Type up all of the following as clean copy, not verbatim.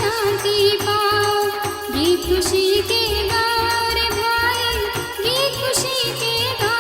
शांति पाओ। गीत खुशी के गाओ रे भाई, गीत खुशी के गाओ।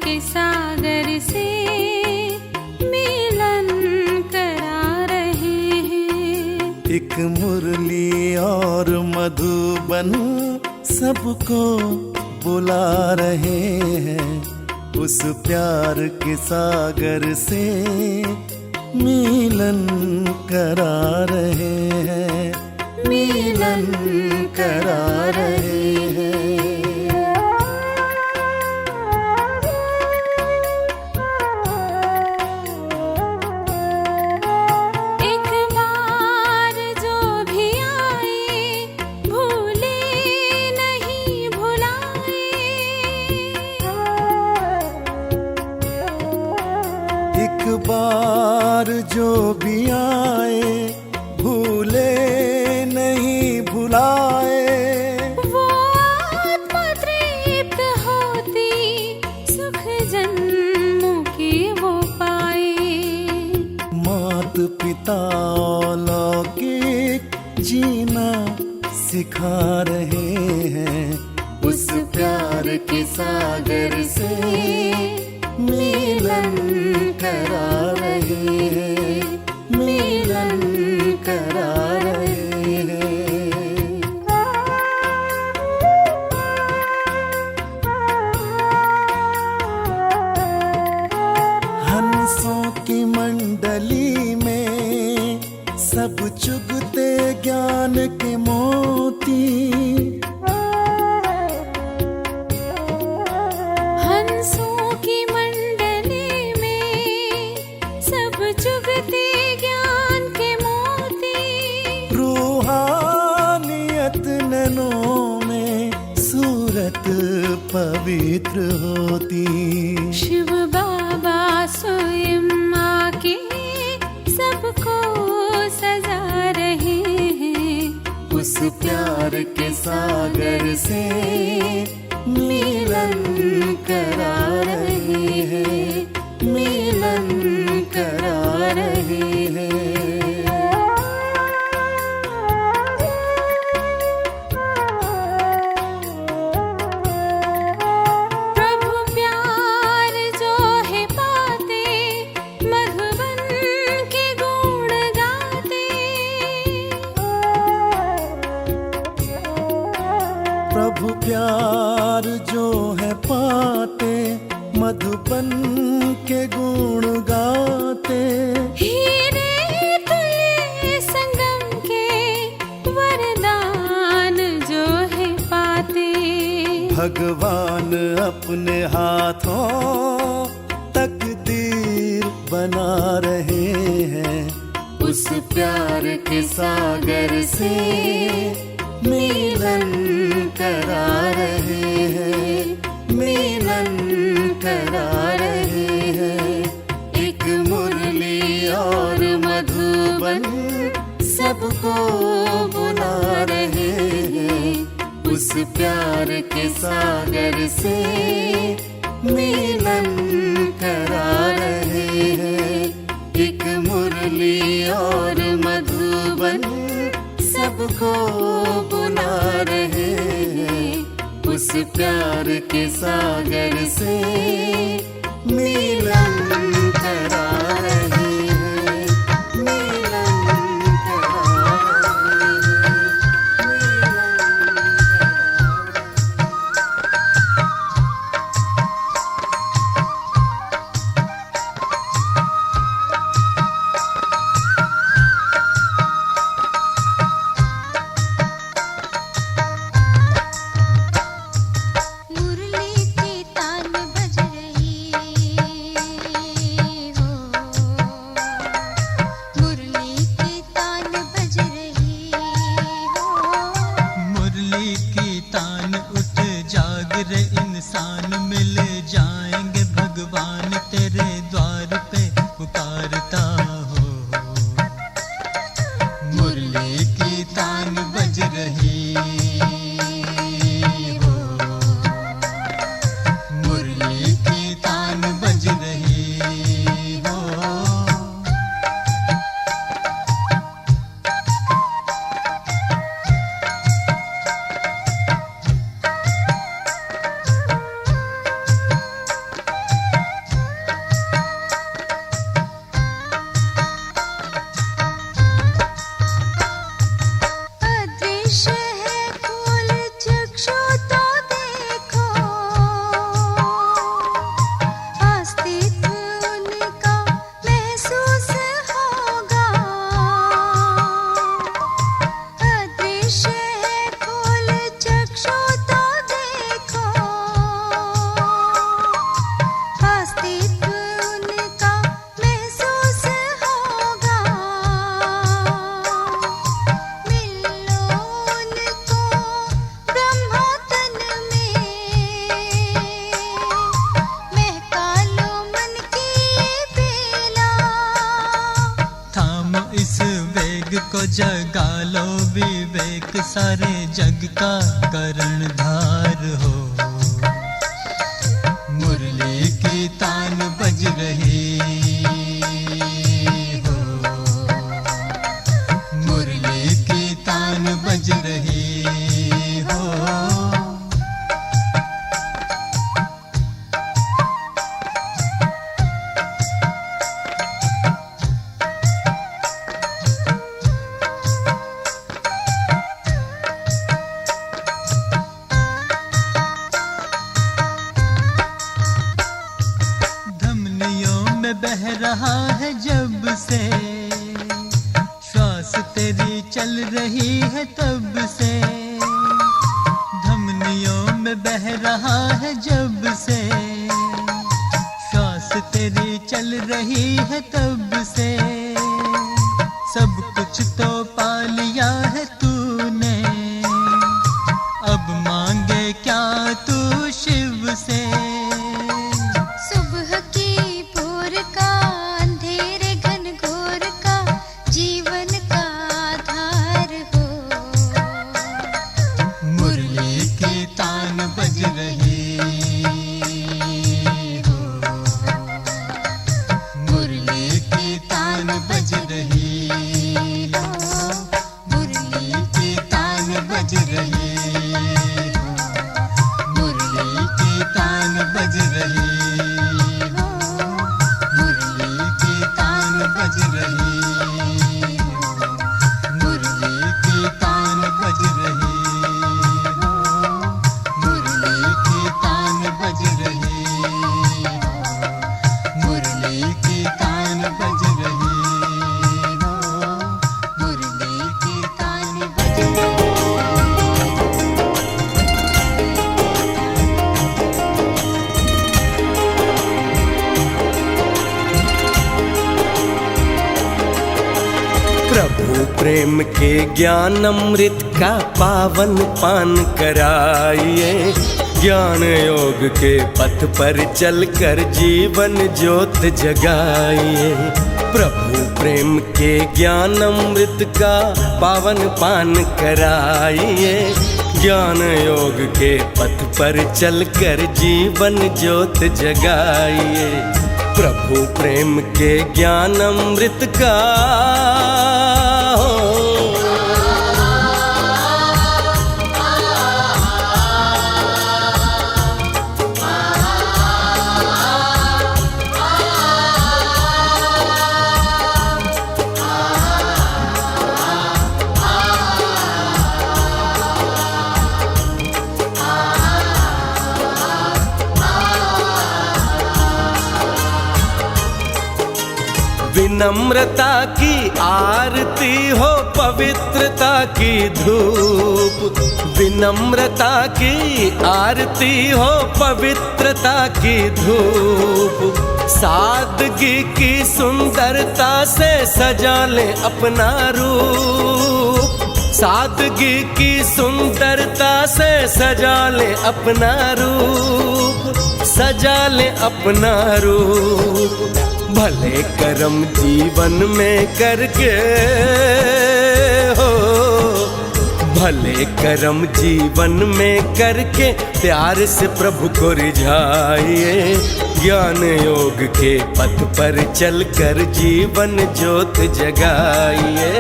के सागर से मिलन करा रहे हैं। एक मुरली और मधुबन सबको बुला रहे हैं। उस प्यार के सागर से मिलन करा रहे हैं, मिलन करा रहे हैं। एक बार जो भी आए भूले नहीं भुलाए। एक बार जो भी आए भूले नहीं भुलाए। वो आत्मा तृप्त होती सुख जन्मों की वो पाए। मात पिता लौकिक जीना सिखा रहे हैं। उस प्यार के सागर से मिलन करा रहे हैं, मिलन करा रहे हैं। हंसों की मंडली में सब चुगते ज्ञान के मोती। हंसों की मंडली में सब चुगते ज्ञान के मोती। रूहानियत नैनों में सूरत पवित्र होती। शिव बाबा स्वयं आके सबको सजा रहे हैं। उस प्यार के सागर से मिलन करा रहे हैं, मिलन करा रहे हैं। प्रभु प्यार जो है पाते मधुबन के गुण गाते। प्रभु प्यार जो है पाते मधुबन के गुण गाते। हीरे तुल्य संगम के वरदान जो है पाते। भगवान अपने हाथों तकदीर बना रहे हैं। उस प्यार के सागर से मिलन करा रहे हैं, मिलन करा रहे हैं। एक मुरली और मधुबन सबको बुला रहे हैं। उस प्यार के सागर से मिलन करा रहे हैं। एक मुरली और मधुबन सबको बुला रहे हैं। उस प्यार के सागर से मिलन करा रहे हैं, मिलन करा रहे मुरली के तान बज रहे जगा लो विवेक, सारे जग का कर्णधार हो। मुरली की तान बज रही हो, मुरली की तान बज रही हो। बह रहा है जब से श्वास तेरी चल रही है तब से, धमनियों में बह रहा है जब से श्वास तेरी चल रही है तब से। सब कुछ तो पा लिया है तूने, अब मांगे क्या तू शिव से। सुबह की का अंधेरे घन घोर का जीवन का आधार हो। मुरली की तान बज रही हो, मुरली की तान बज रही हो, मुरली की तान बज रही हो, मुरली की तान बज रही हो, मुरली की तान बज रही हो, मुरली की तान बज रही हो, मुरली की तान बज रही हो, मुरली की तान बज रही हो, मुरली की तान बज रही हो। प्रभु प्रेम के ज्ञान अमृत का पावन पान कराइए, ज्ञान योग के पथ पर चलकर जीवन ज्योत जगाइए। प्रभु प्रेम के ज्ञान अमृत का पावन पान कराइए, ज्ञान योग के पथ पर चलकर जीवन ज्योत जगाइए। प्रभु प्रेम के ज्ञान अमृत का विनम्रता की आरती हो, पवित्रता की धूप। विनम्रता की आरती हो, पवित्रता की धूप। सादगी की सुंदरता से सजा ले अपना रूप, सादगी की सुंदरता से सजा ले अपना रूप, सजा ले अपना रूप। भले कर्म जीवन में करके हो, भले कर्म जीवन में करके प्यार से प्रभु को रिझाइए। ज्ञान योग के पथ पर चलकर जीवन ज्योत जगाइए।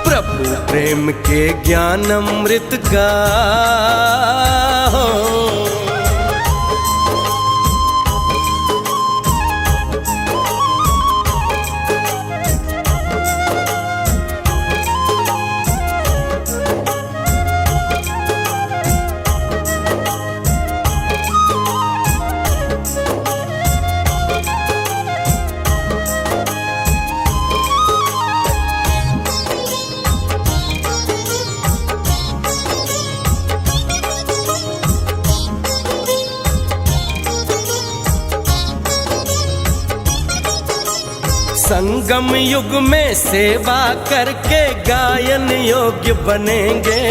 प्रभु प्रेम के ज्ञान अमृत का हो। संगम युग में सेवा करके गायन योग्य बनेंगे।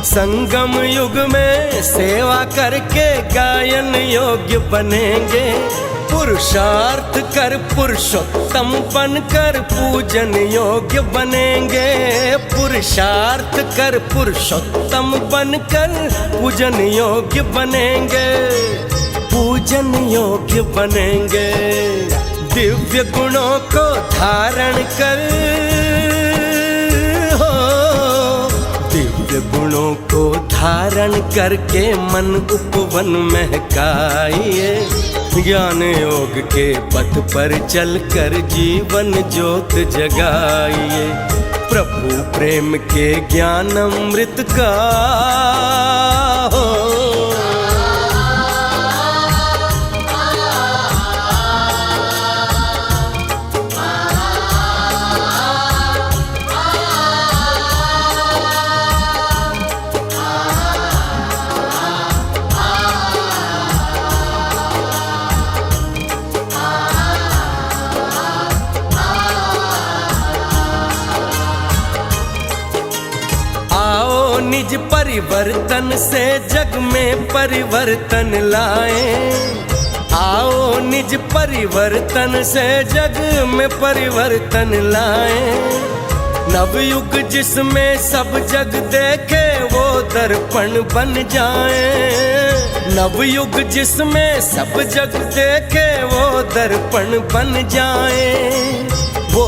संगम युग में सेवा करके गायन योग्य बनेंगे। पुरुषार्थ कर पुरुषोत्तम बनकर पूजन योग्य बनेंगे। पुरुषार्थ कर पुरुषोत्तम बनकर पूजन योग्य बनेंगे, पूजन योग्य बनेंगे। दिव्य गुणों को धारण कर, हो दिव्य गुणों को धारण करके मन उपवन महकाइए। ज्ञान योग के पथ पर चलकर जीवन ज्योत जगाइए। प्रभु प्रेम के ज्ञान अमृत का हो, निज परिवर्तन से जग में परिवर्तन लाएं। आओ निज परिवर्तन से जग में परिवर्तन लाएं। नवयुग जिसमें सब जग देखे वो दर्पण बन जाए। नवयुग जिसमें सब जग देखे वो दर्पण बन जाए। वो